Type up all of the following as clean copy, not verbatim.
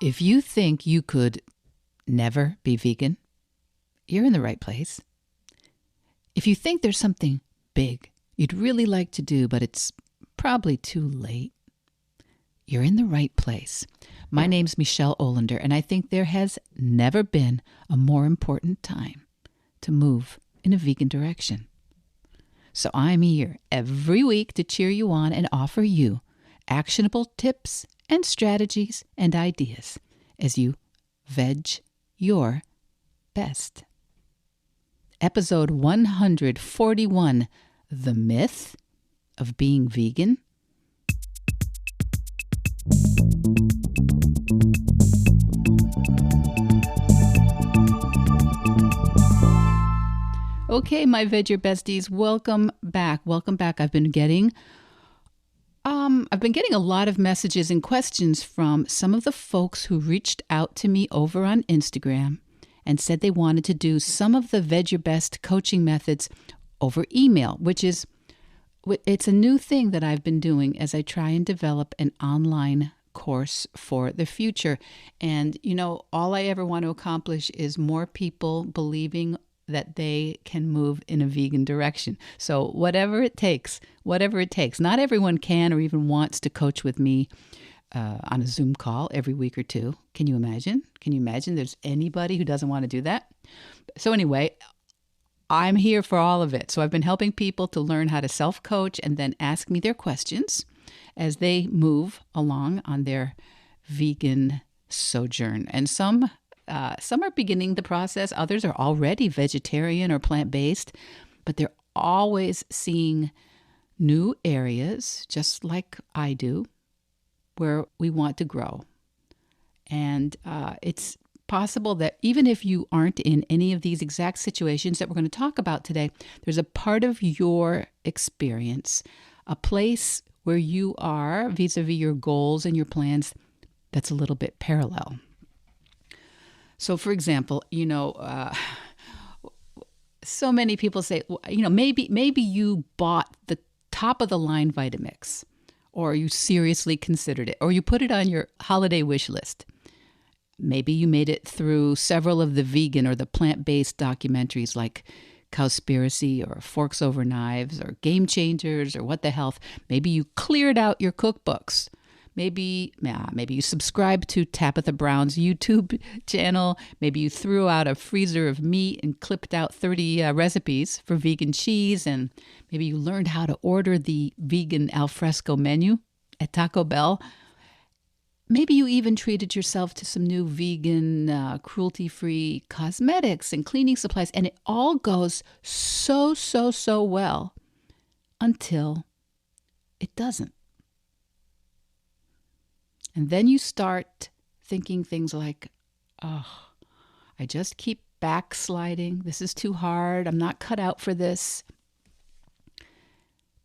If you think you could never be vegan, you're in the right place. If you think there's something big you'd really like to do, but it's probably too late, you're in the right place. My name's Michelle Olander, and I think there has never been a more important time to move in a vegan direction. So I'm here every week to cheer you on and offer you actionable tips and strategies and ideas as you veg your best. Episode 141, The Myth of Being Vegan. Okay, my Veg Your Besties, welcome back. Welcome back. I've been getting a lot of messages and questions from some of the folks who reached out to me over on Instagram and said they wanted to do some of the Veg Your Best coaching methods over email, it's a new thing that I've been doing as I try and develop an online course for the future. And, all I ever want to accomplish is more people believing that they can move in a vegan direction. So whatever it takes. Not everyone can or even wants to coach with me on a Zoom call every week or two. Can you imagine? There's anybody who doesn't want to do that? So anyway, I'm here for all of it. So I've been helping people to learn how to self-coach and then ask me their questions as they move along on their vegan sojourn. And some are beginning the process. Others are already vegetarian or plant-based, but they're always seeing new areas, just like I do, where we want to grow. And it's possible that even if you aren't in any of these exact situations that we're going to talk about today, there's a part of your experience, a place where you are vis-a-vis your goals and your plans that's a little bit parallel. So, for example, so many people say, maybe you bought the top of the line Vitamix, or you seriously considered it, or you put it on your holiday wish list. Maybe you made it through several of the vegan or the plant-based documentaries like Cowspiracy or Forks Over Knives or Game Changers or What the Health. Maybe you cleared out your cookbooks. Maybe you subscribed to Tabitha Brown's YouTube channel. Maybe you threw out a freezer of meat and clipped out 30 recipes for vegan cheese. And maybe you learned how to order the vegan alfresco menu at Taco Bell. Maybe you even treated yourself to some new vegan, cruelty-free cosmetics and cleaning supplies. And it all goes so well until it doesn't. And then you start thinking things like, I just keep backsliding. This is too hard. I'm not cut out for this.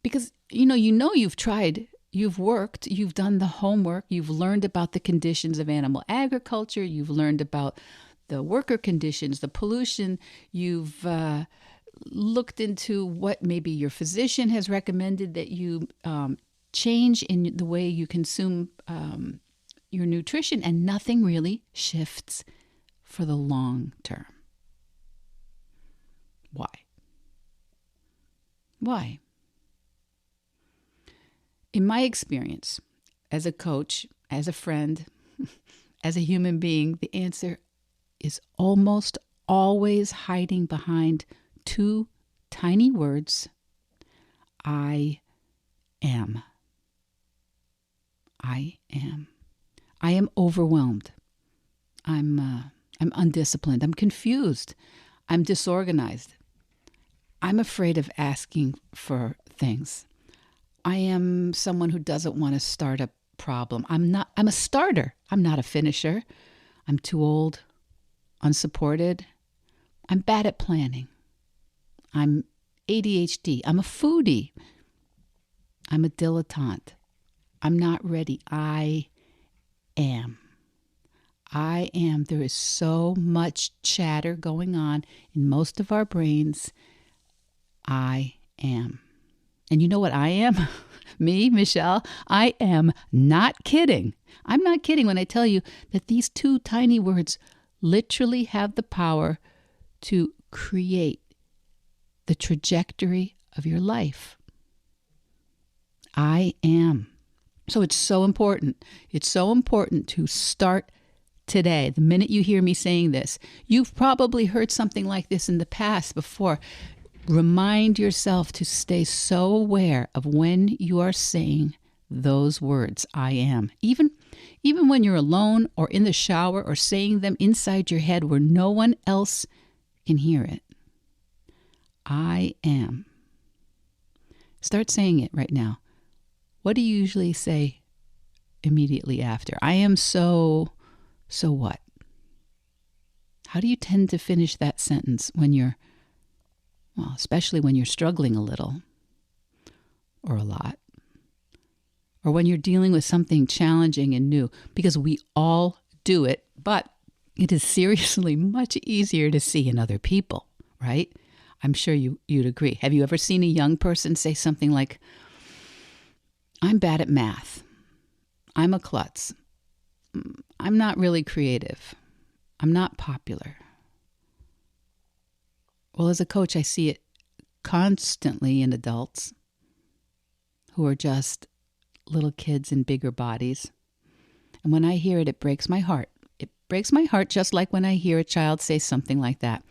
Because, you've tried, you've worked, you've done the homework, you've learned about the conditions of animal agriculture, you've learned about the worker conditions, the pollution, you've looked into what maybe your physician has recommended that you change in the way you consume your nutrition, and nothing really shifts for the long term. Why? In my experience, as a coach, as a friend, as a human being, the answer is almost always hiding behind two tiny words: I am. I am overwhelmed. I'm undisciplined. I'm confused. I'm disorganized. I'm afraid of asking for things. I am someone who doesn't want to start a problem. I'm a starter. I'm not a finisher. I'm too old, unsupported. I'm bad at planning. I'm ADHD. I'm a foodie. I'm a dilettante. I'm not ready. I am. There is so much chatter going on in most of our brains. I am. And you know what I am? Me, Michelle, I am not kidding. I'm not kidding when I tell you that these two tiny words literally have the power to create the trajectory of your life. I am. So it's so important. It's so important to start today. The minute you hear me saying this, you've probably heard something like this in the past before. Remind yourself to stay so aware of when you are saying those words, I am. Even when you're alone or in the shower or saying them inside your head where no one else can hear it. I am. Start saying it right now. What do you usually say immediately after? I am so what? How do you tend to finish that sentence when you're, well, especially when you're struggling a little or a lot, or when you're dealing with something challenging and new? Because we all do it, but it is seriously much easier to see in other people, right? I'm sure you'd agree. Have you ever seen a young person say something like, I'm bad at math. I'm a klutz. I'm not really creative. I'm not popular. Well, as a coach, I see it constantly in adults who are just little kids in bigger bodies. And when I hear it, it breaks my heart. It breaks my heart just like when I hear a child say something like that.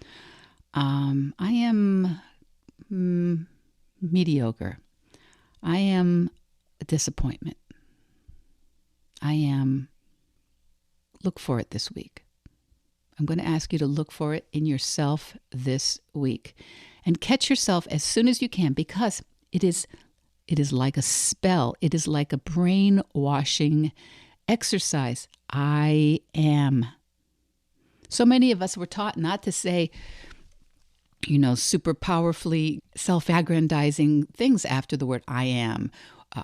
I am mediocre. I am a disappointment. I am, look for it this week. I'm going to ask you to look for it in yourself this week and catch yourself as soon as you can, because it is like a spell. It is like a brainwashing exercise. I am. So many of us were taught not to say, super powerfully self-aggrandizing things after the word I am.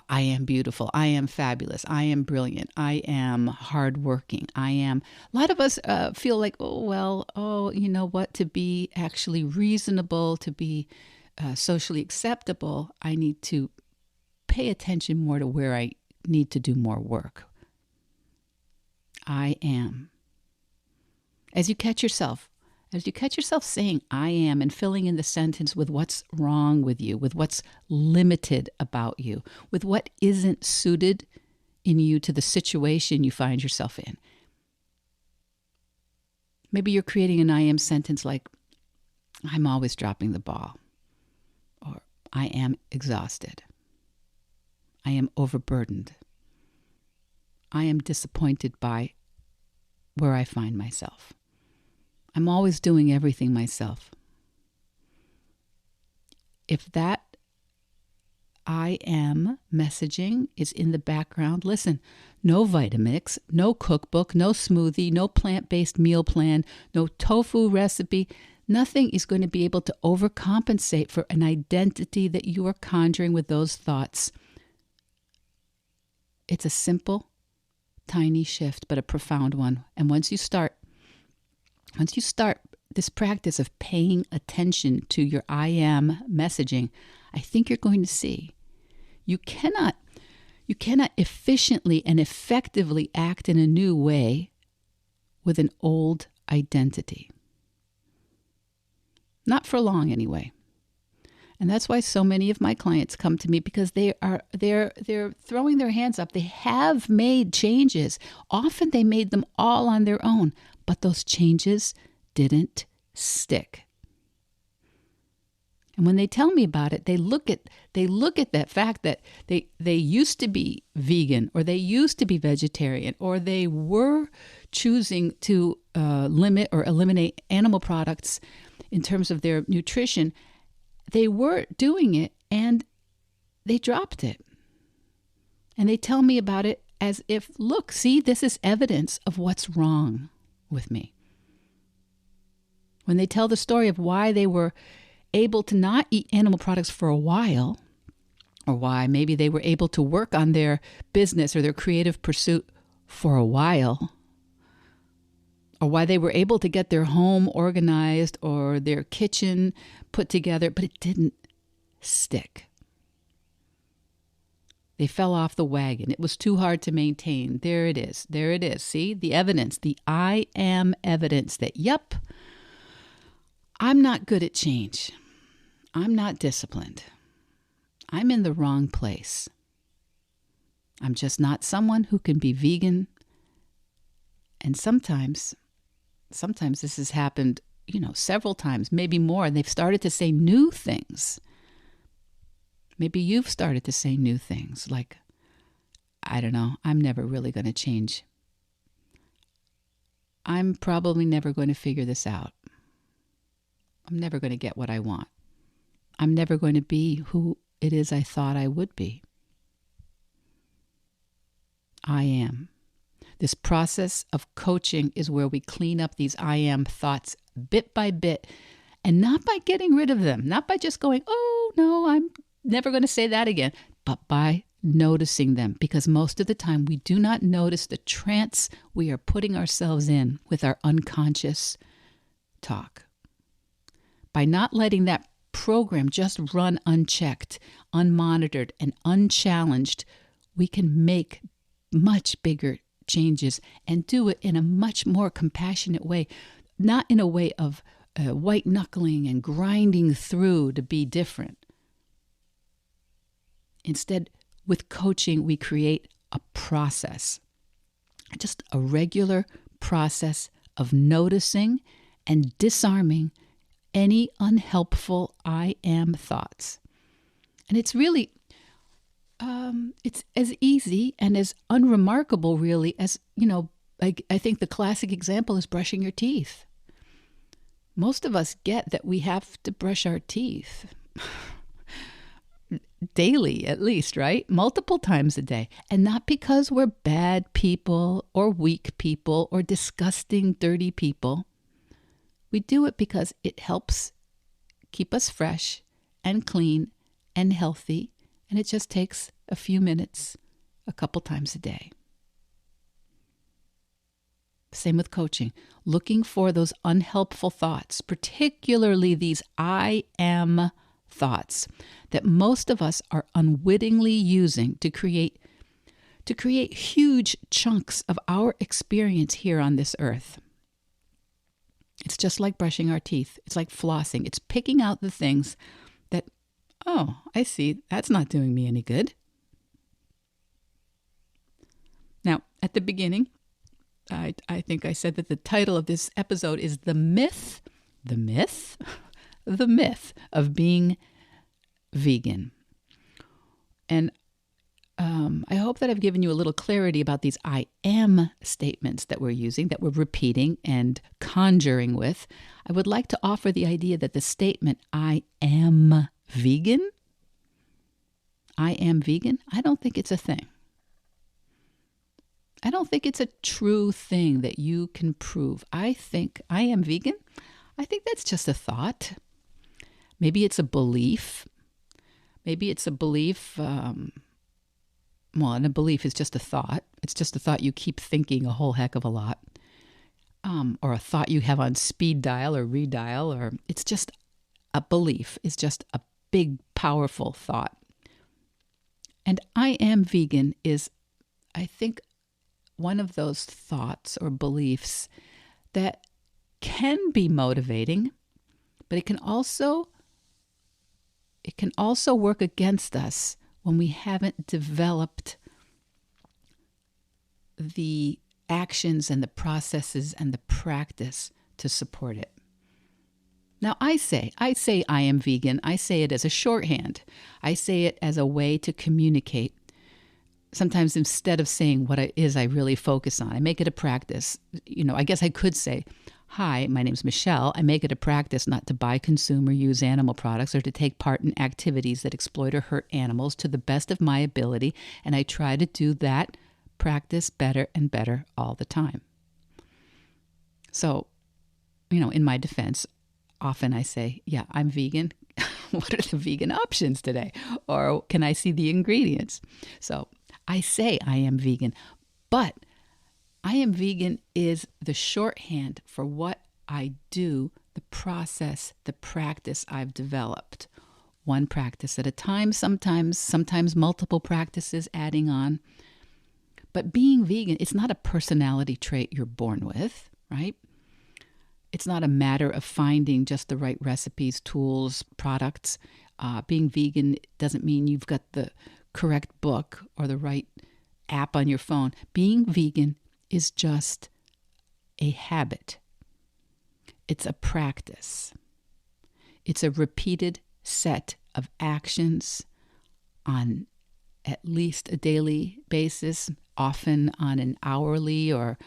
I am beautiful. I am fabulous. I am brilliant. I am hardworking. I am. A lot of us feel like, you know what? To be actually reasonable, to be socially acceptable, I need to pay attention more to where I need to do more work. I am. As you catch yourself saying I am and filling in the sentence with what's wrong with you, with what's limited about you, with what isn't suited in you to the situation you find yourself in. Maybe you're creating an I am sentence like, I'm always dropping the ball, or I am exhausted. I am overburdened. I am disappointed by where I find myself. I'm always doing everything myself. If that I am messaging is in the background, listen, no Vitamix, no cookbook, no smoothie, no plant-based meal plan, no tofu recipe, nothing is going to be able to overcompensate for an identity that you are conjuring with those thoughts. It's a simple, tiny shift, but a profound one. And once you start this practice of paying attention to your I am messaging, I think you're going to see you cannot efficiently and effectively act in a new way with an old identity. Not for long anyway. And that's why so many of my clients come to me, because they're throwing their hands up. They have made changes. Often they made them all on their own, but those changes didn't stick. And when they tell me about it, they look at that fact that they used to be vegan, or they used to be vegetarian, or they were choosing to limit or eliminate animal products in terms of their nutrition. They were doing it and they dropped it. And they tell me about it as if, look, see, this is evidence of what's wrong with me. When they tell the story of why they were able to not eat animal products for a while, or why maybe they were able to work on their business or their creative pursuit for a while, or why they were able to get their home organized or their kitchen put together, but it didn't stick. They fell off the wagon. It was too hard to maintain. There it is. There it is. See, the evidence, the I am evidence that, yep, I'm not good at change. I'm not disciplined. I'm in the wrong place. I'm just not someone who can be vegan. And sometimes this has happened, several times, maybe more. And they've started to say new things. Maybe you've started to say new things like, I don't know, I'm never really going to change. I'm probably never going to figure this out. I'm never going to get what I want. I'm never going to be who it is I thought I would be. I am. This process of coaching is where we clean up these I am thoughts bit by bit, and not by getting rid of them, not by just going, oh, no, I'm never going to say that again, but by noticing them, because most of the time we do not notice the trance we are putting ourselves in with our unconscious talk. By not letting that program just run unchecked, unmonitored, and unchallenged, we can make much bigger changes and do it in a much more compassionate way, not in a way of white knuckling and grinding through to be different. Instead, with coaching, we create a process, just a regular process of noticing and disarming any unhelpful I am thoughts. And it's really, it's as easy and as unremarkable, really, as, I think the classic example is brushing your teeth. Most of us get that we have to brush our teeth. Daily, at least, right? Multiple times a day. And not because we're bad people or weak people or disgusting, dirty people. We do it because it helps keep us fresh and clean and healthy. And it just takes a few minutes, a couple times a day. Same with coaching. Looking for those unhelpful thoughts, particularly these I am thoughts that most of us are unwittingly using to create huge chunks of our experience here on this earth. It's just like brushing our teeth. It's like flossing. It's picking out the things that, oh, I see, that's not doing me any good. Now, at the beginning, I think I said that the title of this episode is The Myth of Being Vegan. And I hope that I've given you a little clarity about these I am statements that we're using, that we're repeating and conjuring with. I would like to offer the idea that the statement, I am vegan, I don't think it's a thing. I don't think it's a true thing that you can prove. I think I am vegan. I think that's just a thought. Maybe it's a belief. Maybe it's a belief, and a belief is just a thought. It's just a thought you keep thinking a whole heck of a lot. Or a thought you have on speed dial or redial, or it's just a belief. It's just a big, powerful thought. And I am vegan is, I think, one of those thoughts or beliefs that can be motivating, but it can also work against us when we haven't developed the actions and the processes and the practice to support it. Now, I say I am vegan. I say it as a shorthand. I say it as a way to communicate. Sometimes instead of saying what it is I really focus on, I make it a practice. I guess I could say, hi, my name's Michelle. I make it a practice not to buy, consume, or use animal products or to take part in activities that exploit or hurt animals to the best of my ability. And I try to do that practice better and better all the time. So, in my defense, often I say, yeah, I'm vegan. What are the vegan options today? Or can I see the ingredients? So I say I am vegan, but I am vegan is the shorthand for what I do, the process, the practice I've developed. one practice at a time, sometimes multiple practices adding on. But being vegan, it's not a personality trait you're born with, right? It's not a matter of finding just the right recipes, tools, products. Being vegan doesn't mean you've got the correct book or the right app on your phone. Being vegan is just a habit. It's a practice. It's a repeated set of actions on at least a daily basis, often on an hourly or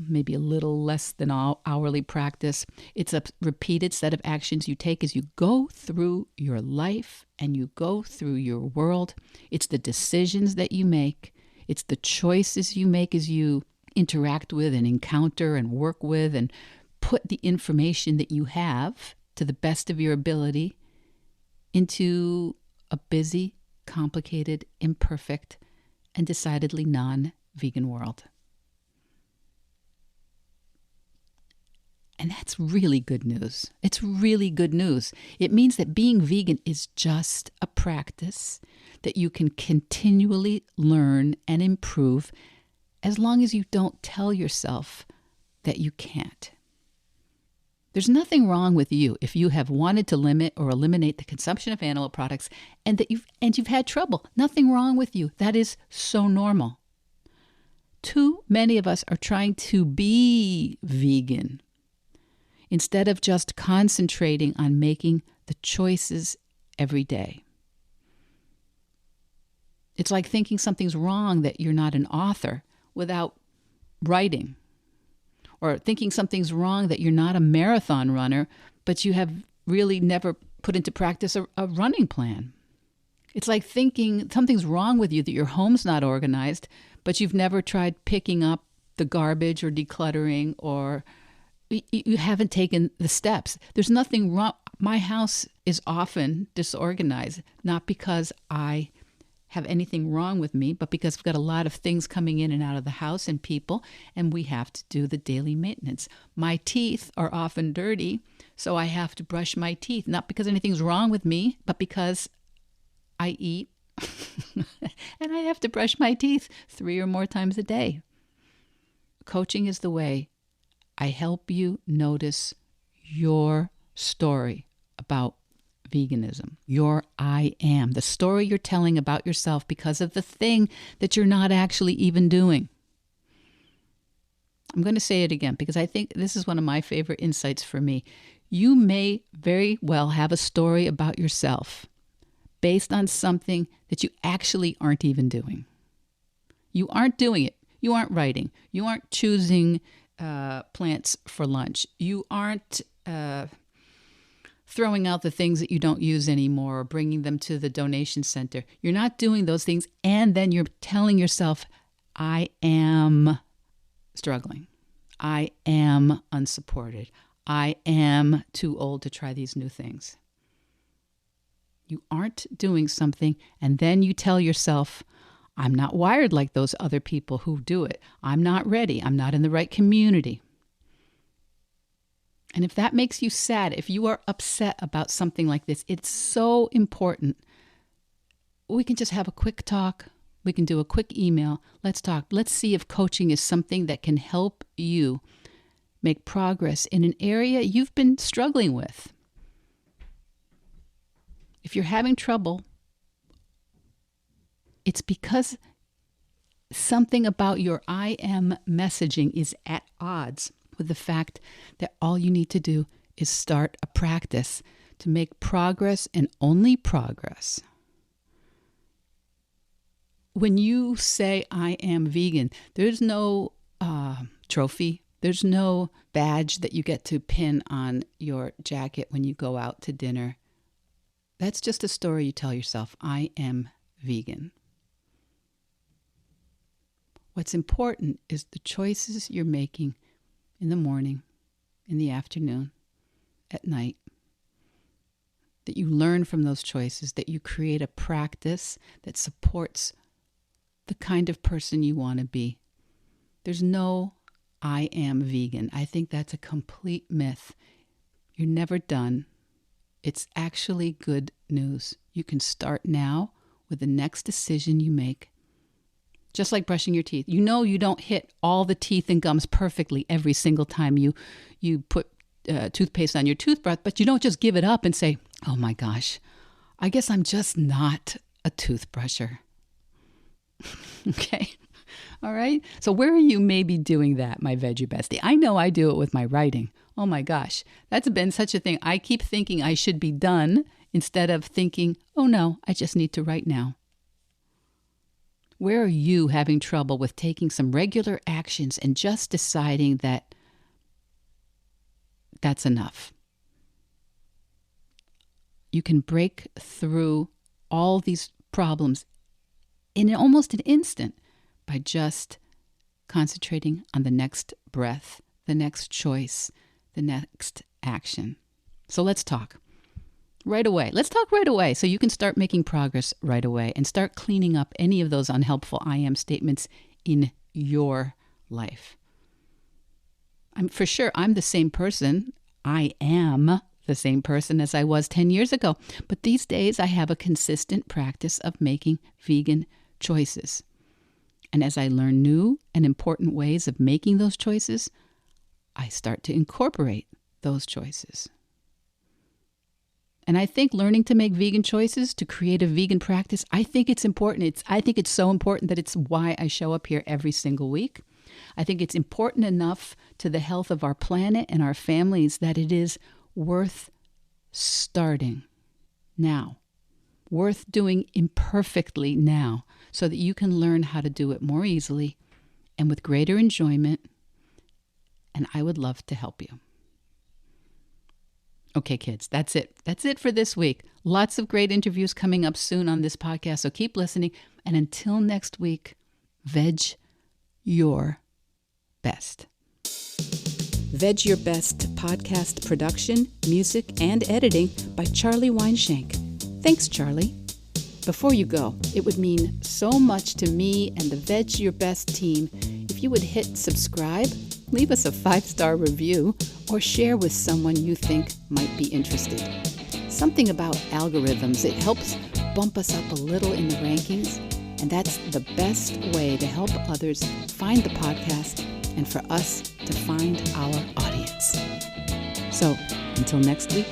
maybe a little less than hourly practice. It's a repeated set of actions you take as you go through your life and you go through your world. It's the decisions that you make. It's the choices you make as you interact with and encounter and work with and put the information that you have to the best of your ability into a busy, complicated, imperfect, and decidedly non-vegan world. And that's really good news. It's really good news. It means that being vegan is just a practice that you can continually learn and improve as long as you don't tell yourself that you can't. There's nothing wrong with you if you have wanted to limit or eliminate the consumption of animal products and you've had trouble. Nothing wrong with you. That is so normal. Too many of us are trying to be vegan instead of just concentrating on making the choices every day. It's like thinking something's wrong that you're not an author without writing, or thinking something's wrong that you're not a marathon runner, but you have really never put into practice a running plan. It's like thinking something's wrong with you, that your home's not organized, but you've never tried picking up the garbage or decluttering, or you haven't taken the steps. There's nothing wrong. My house is often disorganized, not because I have anything wrong with me, but because I've got a lot of things coming in and out of the house and people, and we have to do the daily maintenance. My teeth are often dirty, so I have to brush my teeth, not because anything's wrong with me, but because I eat and I have to brush my teeth 3 or more times a day. Coaching is the way I help you notice your story about veganism, your I am, the story you're telling about yourself because of the thing that you're not actually even doing. I'm going to say it again because I think this is one of my favorite insights for me. You may very well have a story about yourself based on something that you actually aren't even doing. You aren't doing it. You aren't writing. You aren't choosing plants for lunch. You aren't throwing out the things that you don't use anymore or bringing them to the donation center. You're not doing those things, and then you're telling yourself, I am struggling. I am unsupported. I am too old to try these new things. You aren't doing something, and then you tell yourself, I'm not wired like those other people who do it. I'm not ready. I'm not in the right community. And if that makes you sad, if you are upset about something like this, it's so important. We can just have a quick talk. We can do a quick email. Let's talk. Let's see if coaching is something that can help you make progress in an area you've been struggling with. If you're having trouble, it's because something about your I am messaging is at odds with the fact that all you need to do is start a practice to make progress, and only progress. When you say I am vegan, there's no trophy. There's no badge that you get to pin on your jacket when you go out to dinner. That's just a story you tell yourself. I am vegan. What's important is the choices you're making in the morning, in the afternoon, at night. That you learn from those choices, that you create a practice that supports the kind of person you want to be. There's no I am vegan. I think that's a complete myth. You're never done. It's actually good news. You can start now with the next decision you make. Just like brushing your teeth. You know you don't hit all the teeth and gums perfectly every single time you put toothpaste on your toothbrush, but you don't just give it up and say, oh my gosh, I guess I'm just not a toothbrusher. Okay? All right? So where are you maybe doing that, my veggie bestie? I know I do it with my writing. Oh my gosh, that's been such a thing. I keep thinking I should be done instead of thinking, oh no, I just need to write now. Where are you having trouble with taking some regular actions and just deciding that that's enough? You can break through all these problems in almost an instant by just concentrating on the next breath, the next choice, the next action. So let's talk right away. Let's talk right away so you can start making progress right away and start cleaning up any of those unhelpful I am statements in your life. For sure, I'm the same person. I am the same person as I was 10 years ago. But these days, I have a consistent practice of making vegan choices. And as I learn new and important ways of making those choices, I start to incorporate those choices. And I think learning to make vegan choices, to create a vegan practice, I think it's important. I think it's so important that it's why I show up here every single week. I think it's important enough to the health of our planet and our families that it is worth starting now, worth doing imperfectly now, so that you can learn how to do it more easily and with greater enjoyment. And I would love to help you. Okay, kids, that's it. That's it for this week. Lots of great interviews coming up soon on this podcast, so keep listening. And until next week, veg your best. Veg Your Best podcast production, music, and editing by Charlie Weinshank. Thanks, Charlie. Before you go, it would mean so much to me and the Veg Your Best team if you would hit subscribe, leave us a 5-star review, or share with someone you think might be interested. Something about algorithms, it helps bump us up a little in the rankings, and that's the best way to help others find the podcast and for us to find our audience. So, until next week,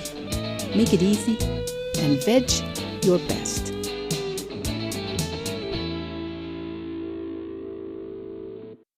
make it easy and veg your best.